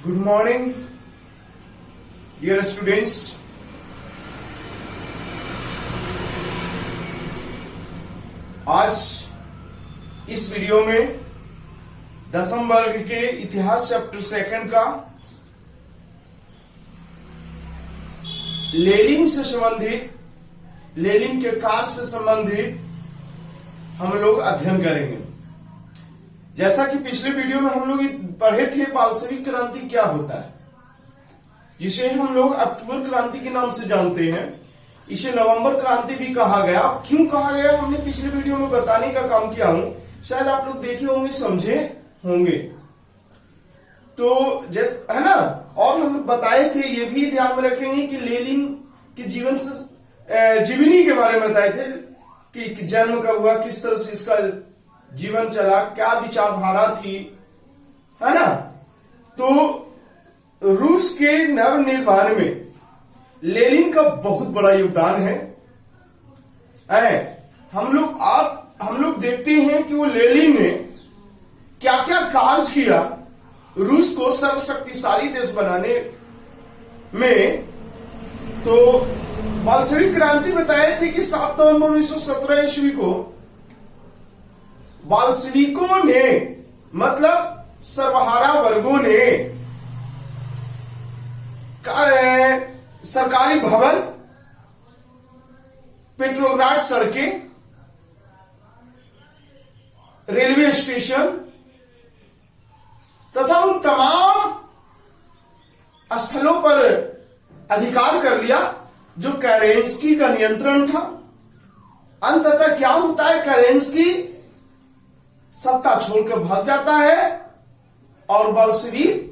Good morning, dear students. आज इस video में 10वीं वर्ग के इतिहास चैप्टर 2 का लेनिन से संबंधित, लेनिन के कार्य से संबंधित हम लोग अध्ययन करेंगे। जैसा कि पिछले वीडियो में हम लोग पढ़े थे, बाल्शेविक क्रांति क्या होता है, जिसे हम लोग अक्टूबर क्रांति के नाम से जानते हैं। इसे नवंबर क्रांति भी कहा गया। क्यों कहा गया, हमने पिछले वीडियो में बताने का काम किया हूं, शायद आप लोग देखे होंगे, समझे होंगे। तो जैसे है ना, और हम बताए थे, ये भी ध्यान में रखेंगे कि लेनिन के जीवन से जीवनी के बारे में बताए थे कि जन्म कब हुआ, किस तरह से इसका जीवन चला, क्या विचारधारा थी, है ना। तो रूस के नवनिर्माण में लेनिन का बहुत बड़ा योगदान है। हम लोग देखते हैं कि वो लेनिन ने क्या क्या कार्य किया रूस को सर्वशक्तिशाली देश बनाने में। तो बाल्शेविक क्रांति बताए थे कि 7 नवंबर 1917 ईस्वी को बाल्शेविकों ने, मतलब सर्वहारा वर्गों ने, सरकारी भवन, पेट्रोग्राड सड़कें, रेलवे स्टेशन तथा उन तमाम स्थलों पर अधिकार कर लिया जो केरेंस्की का नियंत्रण था। अंततः क्या होता है, केरेंस्की सत्ता छोड़कर भाग जाता है और बाल्शेविक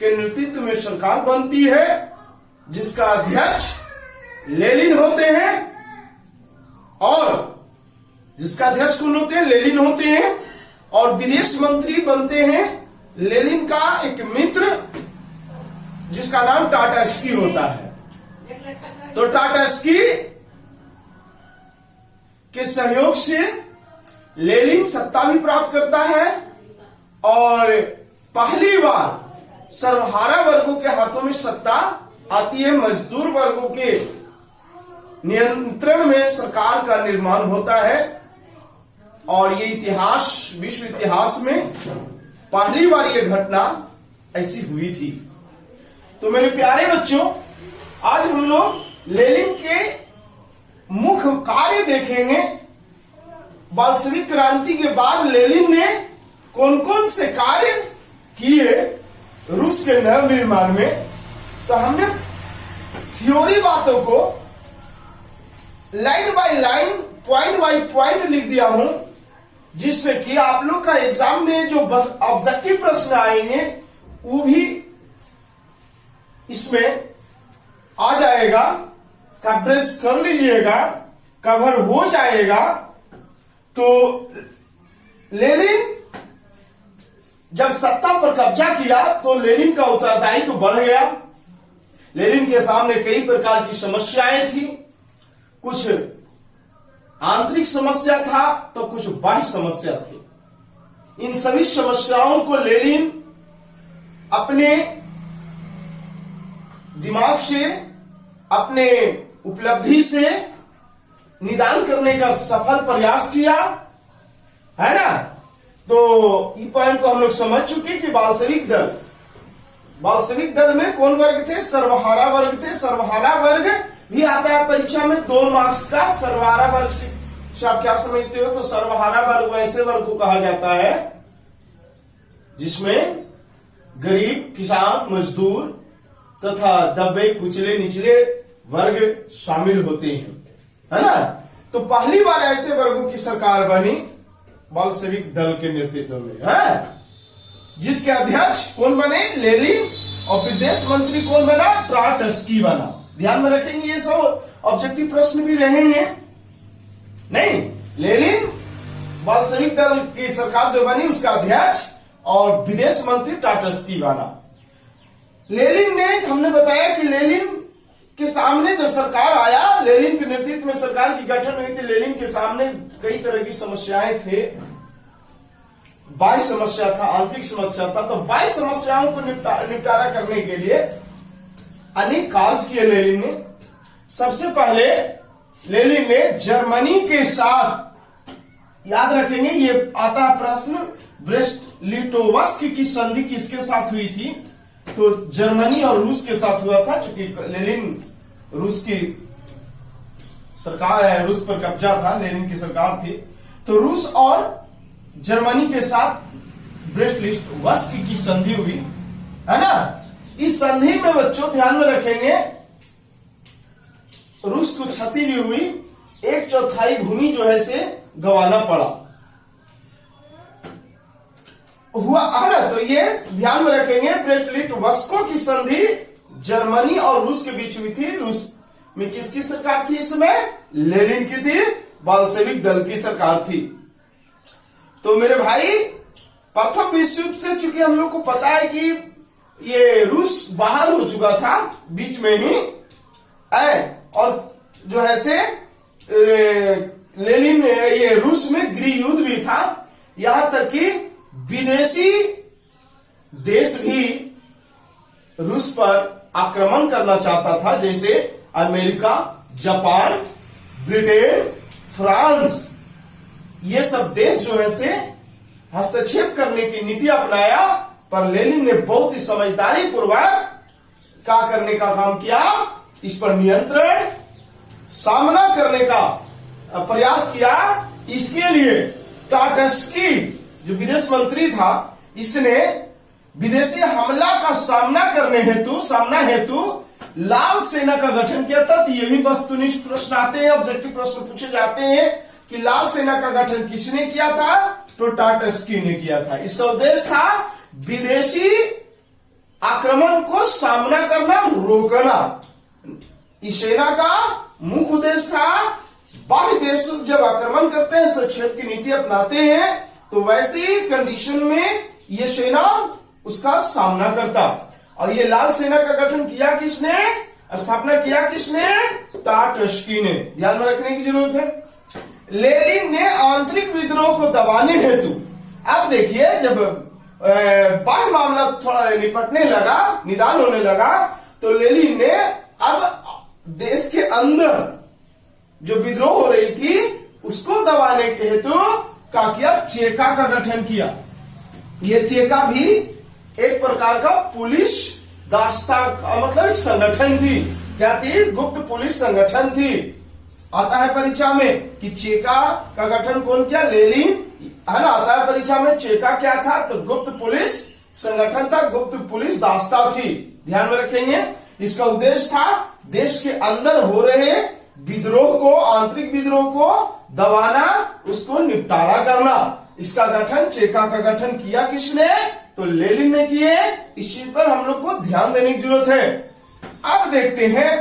के नेतृत्व में सरकार बनती है, जिसका अध्यक्ष लेनिन होते हैं। और जिसका अध्यक्ष कौन होते हैं, लेनिन होते हैं। और विदेश मंत्री बनते हैं लेनिन का एक मित्र, जिसका नाम टाटास्की होता है। तो टाटास्की के सहयोग से लेनिन सत्ता भी प्राप्त करता है और पहली बार सर्वहारा वर्गों के हाथों में सत्ता आती है। मजदूर वर्गों के नियंत्रण में सरकार का निर्माण होता है। और ये इतिहास, विश्व इतिहास में पहली बार ये घटना ऐसी हुई थी। तो मेरे प्यारे बच्चों, आज हम लोग लेनिन के मुख्य कार्य देखेंगे। बाल्शेविक क्रांति के बाद लेनिन ने कौन कौन से कार्य किए रूस के नवनिर्माण में। तो हमने थ्योरी बातों को line by line, point by point लिख दिया हूं, जिससे कि आप लोग का एग्जाम में जो ऑब्जेक्टिव प्रश्न आएंगे वो भी इसमें आ जाएगा। कवरेज कर लीजिएगा, कवर हो जाएगा। तो लेनिन जब सत्ता पर कब्जा किया तो लेनिन का उत्तरदायित्व बढ़ गया। लेनिन के सामने कई प्रकार की समस्याएं थी। कुछ आंतरिक समस्या था तो कुछ बाह्य समस्या थी। इन सभी समस्याओं को लेनिन अपने दिमाग से, अपने उपलब्धि से निदान करने का सफल प्रयास किया, है ना। तो इस पॉइंट को हम लोग समझ चुके कि बाल्शेविक दल में कौन वर्ग थे, सर्वहारा वर्ग थे। सर्वहारा वर्ग भी आता है परीक्षा में 2 मार्क्स का। सर्वहारा वर्ग से आप क्या समझते हो, तो सर्वहारा वर्ग ऐसे वर्ग को कहा जाता है जिसमें गरीब, किसान, मजदूर तथा दबे कुचले निचले वर्ग शामिल होते हैं, है ना। तो पहली बार ऐसे वर्गों की सरकार बनी बाल्शेविक दल के नेतृत्व में, है, जिसके अध्यक्ष कौन बने, लेनिन। और विदेश मंत्री कौन बना, ट्राटस्की बना। ध्यान में रखेंगे, ये सब ऑब्जेक्टिव प्रश्न भी रहेंगे। नहीं, लेनिन बाल्शेविक दल की सरकार जो बनी उसका अध्यक्ष और विदेश मंत्री टाटस्की बना। लेनिन ने, हमने बताया कि लेनिन के सामने जब सरकार आया, लेनिन के नेतृत्व में सरकार की गठन हुई थी। लेनिन के सामने कई तरह की समस्याएं थे। बाह्य समस्या था, आंतरिक समस्या था। तो बाह्य समस्याओं को निपटारा करने के लिए अनेक कार्य किए लेनिन ने। सबसे पहले लेनिन ने जर्मनी के साथ, याद रखेंगे ये आता है प्रश्न, ब्रेस्ट लिटोवस्क की संधि किसके साथ हुई थी? तो जर्मनी और रूस के साथ हुआ था, क्योंकि लेनिन रूस की सरकार है, रूस पर कब्जा था, लेनिन की सरकार थी। तो रूस और जर्मनी के साथ ब्रेस्ट लिटोवस्क की संधि हुई, है ना। इस संधि में बच्चों ध्यान में रखेंगे, रूस को क्षति भी हुई, 1/4 भूमि जो है से गंवाना पड़ा हुआ, है ना। तो ये ध्यान में रखेंगे, ब्रेस्ट लिटोवस्क की संधि जर्मनी और रूस के बीच हुई थी। रूस में किसकी सरकार थी? इसमें लेनिन की थी, बाल्शेविक दल की सरकार थी। तो मेरे भाई, प्रथम विश्व युद्ध से चूंकि हम लोग को पता है कि ये रूस बाहर हो चुका था बीच में ही, और जो है से लेनिन ये रूस में गृह युद्ध भी था, यहां तक कि विदेशी देश भी रूस पर आक्रमण करना चाहता था, जैसे अमेरिका, जापान, ब्रिटेन, फ्रांस। ये सब देश जो है से हस्तक्षेप करने की नीति अपनाया, पर लेनिन ने बहुत ही समझदारी पूर्वक क्या करने का काम किया, इस पर नियंत्रण, सामना करने का प्रयास किया। इसके लिए टाटस्की जो विदेश मंत्री था, इसने विदेशी हमला का सामना हेतु लाल सेना का गठन किया था। तो ये भी वस्तुनिष्ठ प्रश्न आते हैं, ऑब्जेक्टिव प्रश्न पूछे जाते हैं कि लाल सेना का गठन किसने किया था? तो टाटस्की ने किया था। इसका उद्देश्य था विदेशी आक्रमण को सामना करना, रोकना। इस सेना का मुख्य उद्देश्य था, बाह्य देश जब आक्रमण करते हैं, हस्तक्षेप की नीति अपनाते हैं, तो वैसी कंडीशन में ये सेना उसका सामना करता। और ये लाल सेना का गठन किया किसने? स्थापना किया किसने? टाटस्की ने। ध्यान में रखने की जरूरत है। लेनिन ने आंतरिक विद्रोह को दबाने हेतु, अब देखिए जब बाह्य मामला थोड़ा निपटने लगा, निदान होने लगा, तो लेनिन ने अब देश के अंदर जो विद्रोह हो रही थी उसको दबाने के हेतु क्या किया? चेका का गठन किया। ये चेका भी एक प्रकार का पुलिस दास्ता का मतलब एक संगठन थी। क्या थी? गुप्त पुलिस संगठन थी। आता है परीक्षा में कि चेका का गठन कौन किया? लेनिन, है ना। आता है परीक्षा में चेका क्या था? तो गुप्त पुलिस संगठन था, गुप्त पुलिस दास्ता थी। ध्यान में रखेंगे। इसका उद्देश्य था देश के अंदर हो रहे विद्रोह को, आंतरिक विद्रोह को दबाना, उसको निपटारा करना। इसका गठन, चेका का गठन किया किसने? तो लेनिन ने किए। इस चीज पर हम लोग को ध्यान देने की जरूरत है। अब देखते हैं,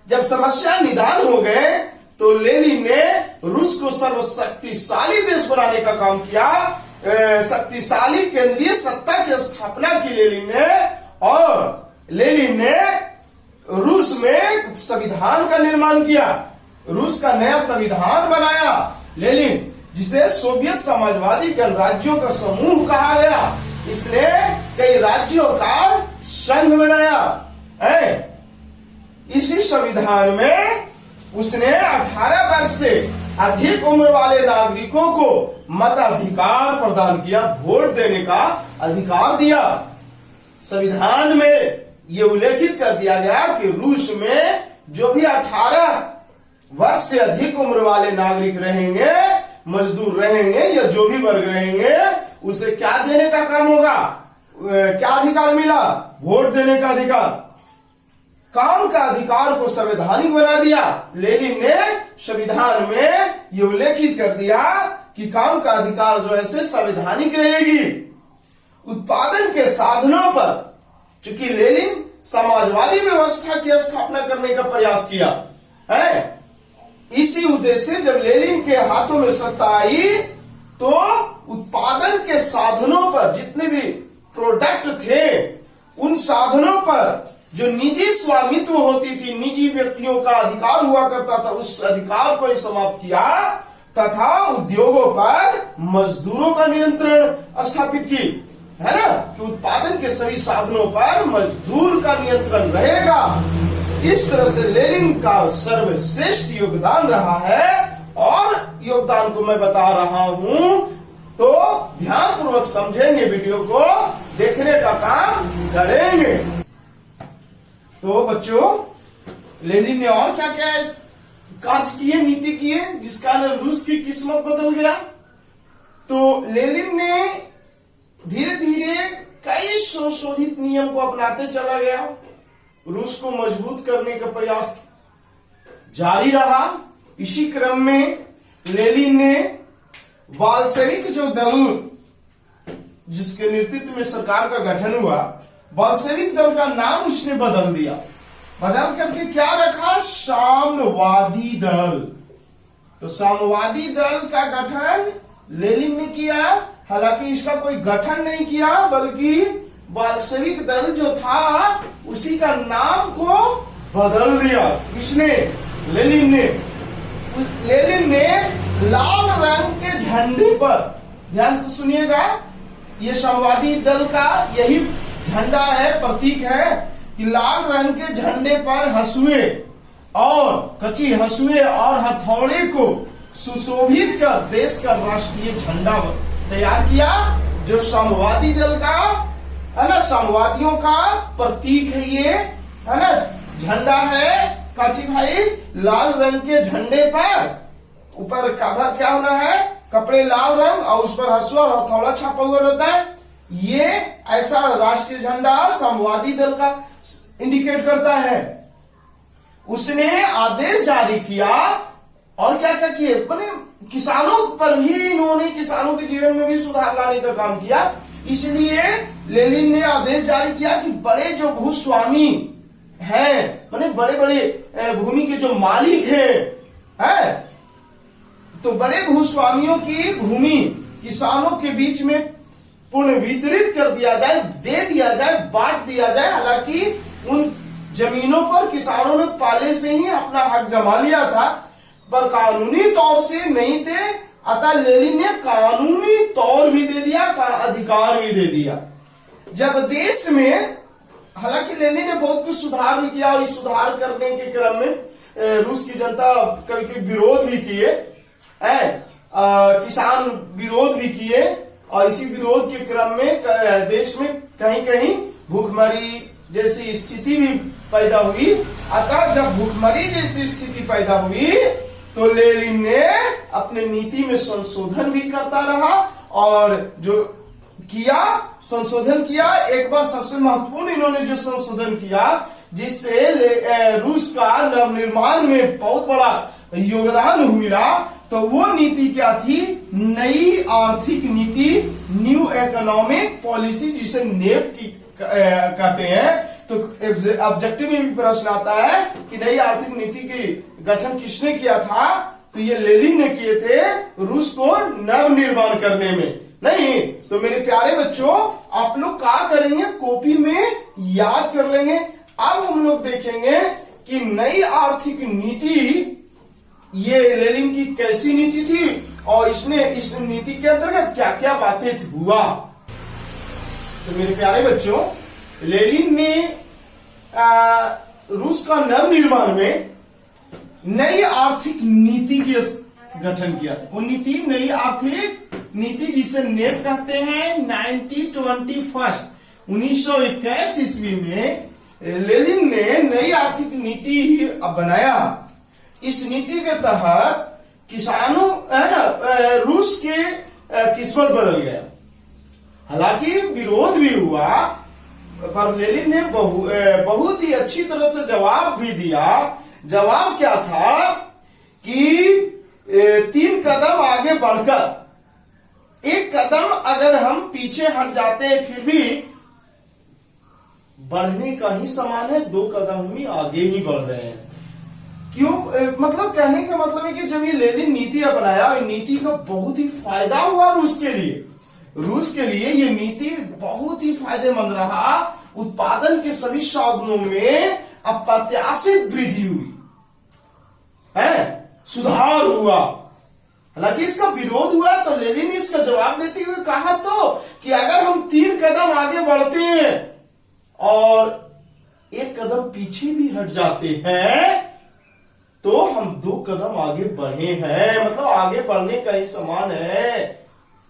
जब समस्या निदान हो गए तो लेनिन ने रूस को सर्वशक्तिशाली देश बनाने का काम किया। शक्तिशाली केंद्रीय सत्ता की स्थापना की लेनिन ने, और लेनिन ने रूस में संविधान का निर्माण किया। रूस का नया संविधान बनाया लेनिन, जिसे सोवियत समाजवादी गणराज्यों का समूह कहा गया। इसने कई राज्यों का संघ बनाया है। इसी संविधान में उसने 18 वर्ष से अधिक उम्र वाले नागरिकों को मताधिकार प्रदान किया, वोट देने का अधिकार दिया। संविधान में यह उल्लेखित कर दिया गया कि रूस में जो भी 18 वर्ष से अधिक उम्र वाले नागरिक रहेंगे, मजदूर रहेंगे या जो भी वर्ग रहेंगे, उसे क्या देने का काम होगा? क्या अधिकार मिला? वोट देने का अधिकार। काम का अधिकार को संवैधानिक बना दिया। लेनिन ने संविधान में यह उल्लेखित कर दिया कि काम का अधिकार जो है से संवैधानिक रहेगी। उत्पादन के साधनों पर, चूंकि लेनिन समाजवादी व्यवस्था की स्थापना करने का प्रयास किया है, इसी उद्देश्य से जब लेनिन के हाथों में सत्ता आई तो उत्पादन के साधनों पर, जितने भी प्रोडक्ट थे, उन साधनों पर जो निजी स्वामित्व होती थी, निजी व्यक्तियों का अधिकार हुआ करता था, उस अधिकार को ही समाप्त किया तथा उद्योगों पर मजदूरों का नियंत्रण स्थापित की, है ना, कि उत्पादन के सभी साधनों पर मजदूर का नियंत्रण रहेगा। इस तरह से लेनिन का सर्वश्रेष्ठ योगदान रहा है और योगदान को मैं बता रहा हूं, तो ध्यानपूर्वक समझेंगे, वीडियो को देखने का काम करेंगे। तो बच्चों, लेनिन ने और क्या क्या कार्य किए, नीति किए, जिसका रूस की किस्मत बदल गया। तो लेनिन ने धीरे धीरे कई संशोधित नियम को अपनाते चला गया। रूस को मजबूत करने का प्रयास जारी रहा। इसी क्रम में लेनिन ने बाल्शेविक जो दल, जिसके नेतृत्व में सरकार का गठन हुआ, बाल्शेविक दल का नाम उसने बदल दिया। बदल करके क्या रखा? साम्यवादी दल। तो साम्यवादी दल का गठन लेनिन ने किया। हालांकि इसका कोई गठन नहीं किया, बल्कि बाल्शेविक दल जो था उसी का नाम को बदल दिया। इसने लेनिन ने लाल रंग के झंडे पर, ध्यान से सुनिएगा, ये साम्यवादी दल का यही झंडा है, प्रतीक है कि लाल रंग के झंडे पर हंसुए और कच्ची हंसुए और हथौड़े को सुशोभित कर देश का राष्ट्रीय झंडा तैयार किया, जो साम्यवादी दल का, है ना, साम्यवादियों का प्रतीक है। ये, है ना, झंडा है काची भाई, लाल रंग के झंडे पर ऊपर कवर क्या होना है? कपड़े लाल रंग, और उस पर हंसुआ और हथौड़ा छापा हुआ रहता है। ये ऐसा राष्ट्रीय झंडा साम्यवादी दल का इंडिकेट करता है। उसने आदेश जारी किया और क्या क्या किए, मैंने किसानों पर भी, इन्होंने किसानों के जीवन में भी सुधार लाने का काम किया। इसलिए लेनिन ने आदेश जारी किया कि बड़े जो भूस्वामी हैं, माने बड़े बड़े भूमि के जो मालिक हैं, तो बड़े भूस्वामियों की भूमि किसानों के बीच में पूर्ण वितरित कर दिया जाए, दे दिया जाए, बांट दिया जाए। हालांकि उन जमीनों पर किसानों ने पहले से ही अपना हक जमा लिया था, पर कानूनी तौर से नहीं थे। अतः लेनिन ने कानूनी तौर भी दे दिया, अधिकार भी दे दिया। जब देश में, हालांकि लेनिन ने बहुत कुछ सुधार भी किया, और इस सुधार करने के क्रम में रूस की जनता कभी कभी विरोध भी किए, किसान विरोध भी किए, और इसी विरोध के क्रम में देश में कहीं कहीं भूखमरी जैसी स्थिति भी पैदा हुई। अतः जब भूखमरी जैसी स्थिति पैदा हुई, तो लेनिन ने अपने नीति में संशोधन भी करता रहा, और जो किया, संशोधन किया। एक बार सबसे महत्वपूर्ण इन्होंने जो संशोधन किया, जिससे रूस का नवनिर्माण में बहुत बड़ा योगदान मिला, तो वो नीति क्या थी? नई आर्थिक नीति, न्यू इकोनॉमिक पॉलिसी, जिसे नेप की कहते हैं। तो ऑब्जेक्टिव में भी प्रश्न आता है कि नई आर्थिक नीति के गठन किसने किया था? तो ये लेनिन ने किए थे, रूस को नवनिर्माण करने में। नहीं तो मेरे प्यारे बच्चों, आप लोग क्या करेंगे? कॉपी में याद कर लेंगे। अब हम लोग देखेंगे कि नई आर्थिक नीति ये लेनिन की कैसी नीति थी, और इसने इस नीति के अंतर्गत क्या क्या बातें हुआ। तो मेरे प्यारे बच्चों, लेनिन ने रूस का नवनिर्माण में नई आर्थिक नीति के गठन किया। वो नीति, नई आर्थिक नीति, जिसे नेप कहते हैं, 1921 ईस्वी में लेनिन ने नई आर्थिक नीति बनाया। इस नीति के तहत किसानों, है ना, रूस के किस्मत बदल गया। हालांकि विरोध भी हुआ, पर लेनिन ने बहुत ही अच्छी तरह से जवाब भी दिया। जवाब क्या था कि 3 कदम आगे बढ़कर, 1 कदम अगर हम पीछे हट जाते हैं, फिर भी बढ़ने का ही समान है, 2 कदम ही आगे ही बढ़ रहे हैं। क्यों? मतलब कहने का मतलब है कि जब ये लेनिन नीति अपनाया, नीति का बहुत ही फायदा हुआ रूस के लिए। रूस के लिए ये नीति बहुत ही फायदेमंद रहा। उत्पादन के सभी साधनों में अप्रत्याशित वृद्धि हुई है, सुधार हुआ, हालांकि इसका विरोध हुआ तो लेनिन ने इसका जवाब देते हुए कहा तो कि अगर हम 3 कदम आगे बढ़ते हैं और 1 कदम पीछे भी हट जाते हैं तो हम 2 कदम आगे बढ़े हैं। मतलब आगे बढ़ने का ही समान है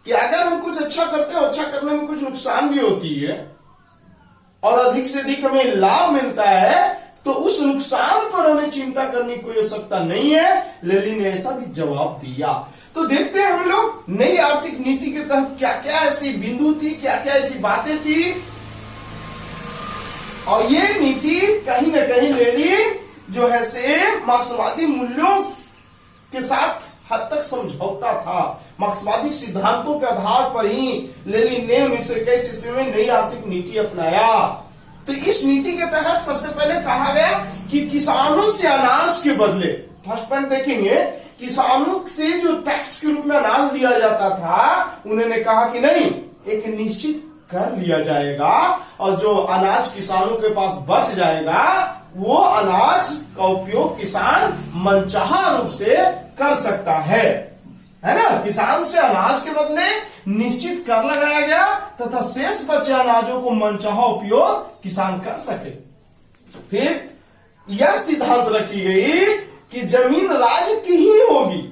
कि अगर हम कुछ अच्छा करते हैं, अच्छा करने में कुछ नुकसान भी होती है और अधिक से अधिक हमें लाभ मिलता है, तो उस नुकसान पर हमें चिंता करने की कोई आवश्यकता नहीं है। लेनिन ने ऐसा भी जवाब दिया। तो देखते हैं हम लोग नई आर्थिक नीति के तहत क्या क्या ऐसी बिंदु थी, क्या क्या ऐसी बातें थी। और ये नीति कहीं ना कहीं लेनिन जो है से मार्क्सवादी मूल्यों के साथ हद तक समझौता था। मार्क्सवादी सिद्धांतों के आधार पर ही लेनिन ने 1921 ईस्वी में नई आर्थिक नीति अपनाया। तो इस नीति के तहत सबसे पहले कहा गया कि किसानों से अनाज के बदले, फर्स्ट पॉइंट देखेंगे, किसानों से जो टैक्स के रूप में अनाज लिया जाता था, उन्होंने कहा कि नहीं, एक निश्चित कर लिया जाएगा और जो अनाज किसानों के पास बच जाएगा वो अनाज का उपयोग किसान मनचाहा रूप से कर सकता है ना। किसान से अनाज के बदले निश्चित कर लगाया गया तथा शेष बचे अनाजों को मनचाहा उपयोग किसान कर सके। फिर यह सिद्धांत रखी गई कि जमीन राज्य की ही होगी।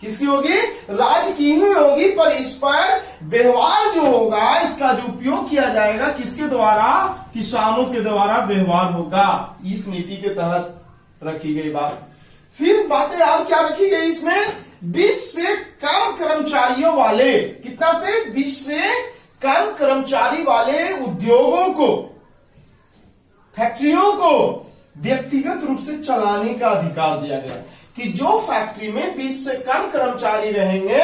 किसकी होगी? राज्य की ही होगी, पर इस पर व्यवहार जो होगा, इसका जो उपयोग किया जाएगा किसके द्वारा? किसानों के द्वारा व्यवहार होगा। इस नीति के तहत रखी गई बात। फिर बातें और क्या रखी गई इसमें? 20 से कम कर्मचारियों वाले, कितना से? 20 से कम कर्मचारी वाले उद्योगों को, फैक्ट्रियों को व्यक्तिगत रूप से चलाने का अधिकार दिया गया कि जो फैक्ट्री में 20 से कम कर्मचारी रहेंगे,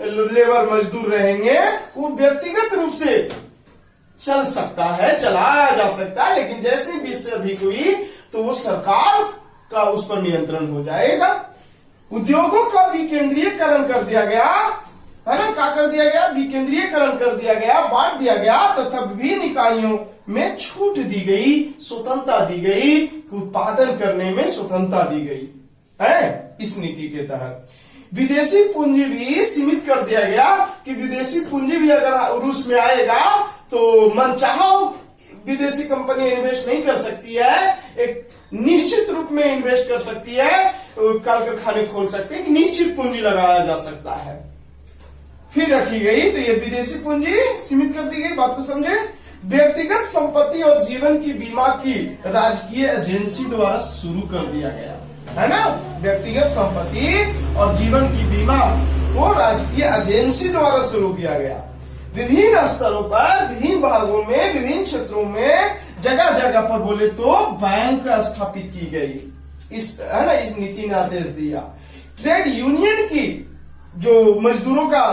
लेबर मजदूर रहेंगे, वो व्यक्तिगत रूप से चल सकता है, चलाया जा सकता है। लेकिन जैसे 20 से अधिक हुई तो वो सरकार का उस पर नियंत्रण हो जाएगा। उद्योगों का विकेंद्रीयकरण कर दिया गया, है ना। क्या कर दिया गया? विकेंद्रीयकरण कर दिया गया, बांट दिया गया तथा विभिन्न इकाइयों में छूट दी गई, स्वतंत्रता दी गई, उत्पादन करने में स्वतंत्रता दी गई है। इस नीति के तहत विदेशी पूंजी भी सीमित कर दिया गया कि विदेशी पूंजी भी अगर रूस में आएगा तो मनचाहा विदेशी कंपनी इन्वेस्ट नहीं कर सकती है, एक निश्चित रूप में इन्वेस्ट कर सकती है, कल कारखाने खोल सकती है, कि निश्चित पूंजी लगाया जा सकता है। फिर रखी गई, तो ये विदेशी पूंजी सीमित कर दी गई। बात को समझे। व्यक्तिगत संपत्ति और जीवन की बीमा की राजकीय एजेंसी द्वारा शुरू कर दिया गया, है ना। व्यक्तिगत संपत्ति और जीवन की बीमा को राजकीय एजेंसी द्वारा शुरू किया गया। विभिन्न स्तरों पर, विभिन्न भागों में, विभिन्न क्षेत्रों में, जगह जगह पर बोले तो बैंक स्थापित की गई। इस, है ना, इस नीति ने आदेश दिया। ट्रेड यूनियन की जो मजदूरों का,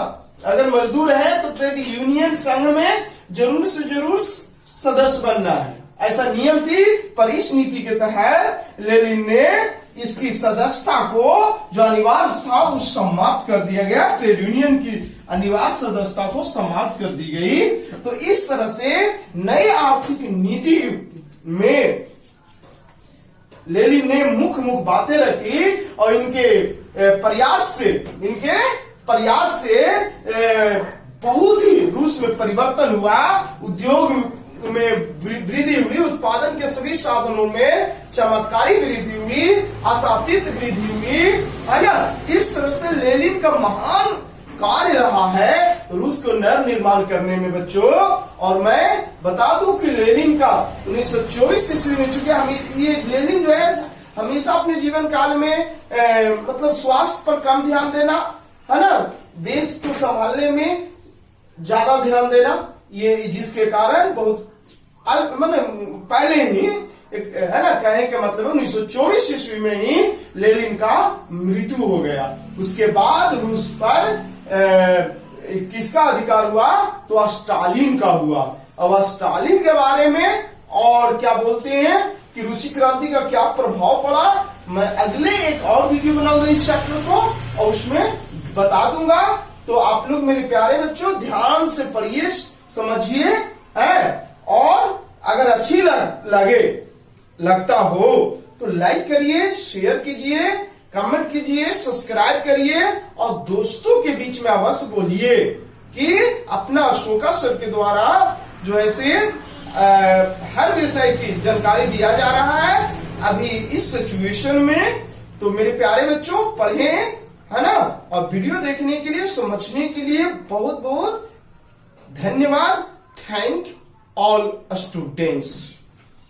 अगर मजदूर है तो ट्रेड यूनियन संघ में जरूर से जरूर सदस्य बनना है, ऐसा नियम थी। पर इस नीति के तहत लेनिन ने इसकी सदस्यता को जो अनिवार्य था वो समाप्त कर दिया गया। ट्रेड यूनियन की अनिवार्य सदस्यता को समाप्त कर दी गई। तो इस तरह से नई आर्थिक नीति में लेनिन ने मुख्य बातें रखी और इनके प्रयास से बहुत ही रूस में परिवर्तन हुआ, उद्योग में वृद्धि हुई, उत्पादन के सभी साधनों में चमत्कारी वृद्धि हुई, असातीत वृद्धि हुई, है ना। इस तरह से लेनिन का महान कार्य रहा है रूस को नवनिर्माण करने में बच्चों। और मैं बता दूं कि लेनिन का 1924 ईस्वी में, चूंकि हम ये लेनिन जो है हमेशा अपने जीवन काल में मतलब स्वास्थ्य पर कम ध्यान देना, है ना, देश को संभालने में ज्यादा ध्यान देना, ये जिसके कारण बहुत मतलब पहले ही एक, है ना, कहने का मतलब 1924 ईस्वी में ही लेनिन का मृत्यु हो गया। उसके बाद रूस पर किसका अधिकार हुआ? तो स्टालिन का हुआ। अब स्टालिन के बारे में और क्या बोलते हैं कि रूसी क्रांति का क्या प्रभाव पड़ा, मैं अगले एक और वीडियो बनाऊंगा इस चैप्टर को और उसमें बता दूंगा। तो आप लोग मेरे प्यारे बच्चों ध्यान से पढ़िए, समझिए, है। और अगर अच्छी लगता हो तो लाइक करिए, शेयर कीजिए, कमेंट कीजिए, सब्सक्राइब करिए और दोस्तों के बीच में अवश्य बोलिए कि अपना अशोका सर के द्वारा जो है से हर विषय की जानकारी दिया जा रहा है अभी इस सिचुएशन में। तो मेरे प्यारे बच्चों पढ़ें, है ना, और वीडियो देखने के लिए, समझने के लिए बहुत बहुत धन्यवाद। Thank all students.